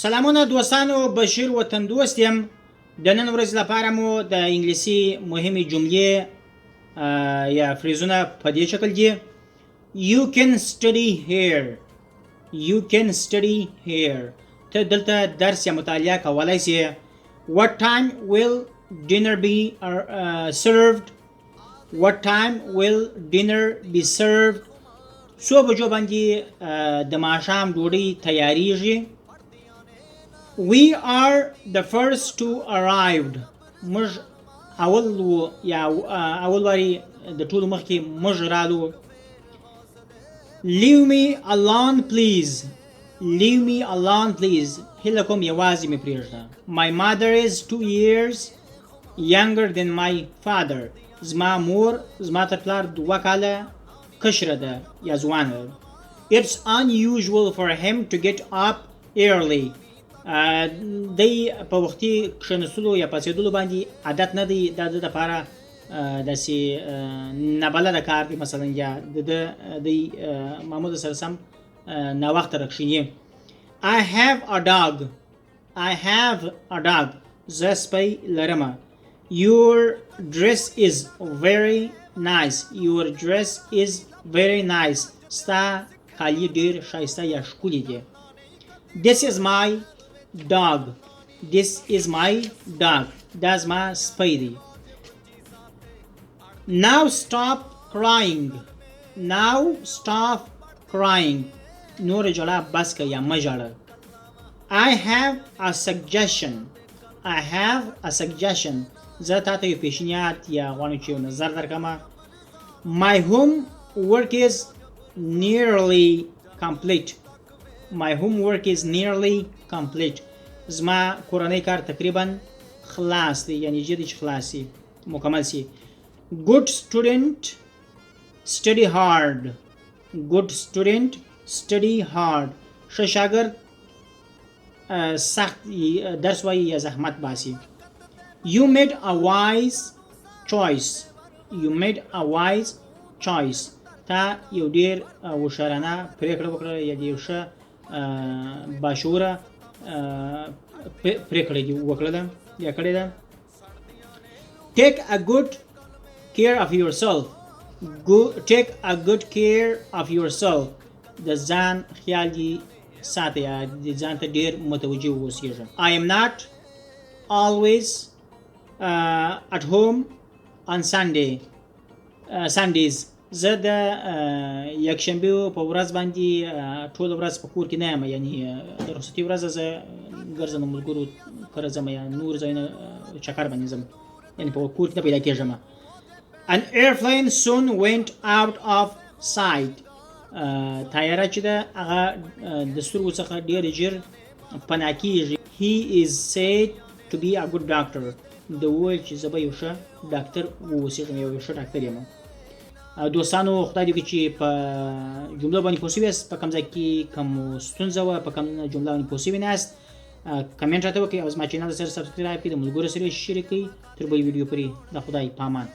سلامونه دوستانو، بشیر وطندوست یم. د نن ورځې لپاره مو د انګلیسي مهمې جملې یا فریزونه په دې شکل دي. You can study here. You can study here. ته دلته درس یا مطالعه کولی سي. What time will dinner be served? What time will dinner be served? څو بجو باندې د ماښام ډوډۍ تیاریږي. We are the first to arrived. موږ اول وو یا اول واري د ټولو مخکې موږ رالو. Leave me alone please. Leave me alone please. هیله کوم یوازې مې پرېږده. My mother is 2 years younger than my father. زما مور زما تر پلار 2 کاله کشره ده یا ځوانه ده. It's unusual for him to get up early. دی په وختي کښېنستلو یا پاڅېدلو باندې عادت نه دی. دا د ده لپاره داسې نابلده کار دی. مثلا یا دی معمول سره سم ناوخته راکښېني. I have a dog. I have a dog. زه سپی لرمه. Your dress is very nice. Your dress is very nice. ستا کالي ډېر ښایسته یا ښکلي دي. This is my dog. This is my dog. دا زما سپی دی. Now stop crying. Now stop crying. نور جړه بس که یا مه ژاړه. I have a suggestion. I have a suggestion. زه تا ته یو پیشنهاد یا غواړم چې یو نظر درکړمه. My homework is nearly complete. My homework is nearly complete. زما کورنۍ کار تقریبا خلاص دی، یعنی جدي چې خلاص سي، مکمل سي. Good student study hard. Good student study hard. ښه شاګرد سخت درس وایي یا زحمت باسي. You made a wise choice. You made a wise choice. تا یو ډېر هوښیارانه پرېکړه وکړه یا د یو ښه باشعوره پرېکړه وکړله یا کړې ده. Take a good care of yourself. Take a good care of yourself. د ځان خیال دې ساته یا د ځان ته ډېر متوجه واوسېږه. I am not always at home on Sundays. زه د یکشنبې په ورځ باندې ټوله ورځ په کور کې نه یم، یعنی د رخصتي ورځ زه ګرځم ملګرو کره ځم یا نور ځایونه چکر باندې ځم، یعنی په کور کې نه پیدا کېږم. An airplane soon went out of sight. طیاره چې ده هغه د سترګو څخه ډېر ژر پناه کېږي. He is said to be a good doctor. د وویل چې زه به یو ښه ډاکټر واوسېږم، یو ښه ډاکټر یم. دوستانو خدای دې وکړي چې په جملو باندې پوه شوي یاست. په کوم ځای کې کوم ستونزه وه، په کوم جمله باندې پوه شوي نه یاست، کمنټ راته وکړئ او زما چینل سره سبسکرایب کړئ، د ملګرو سره یې شریک کړئ. تر بلې ویډیو پورې د خدای په امان.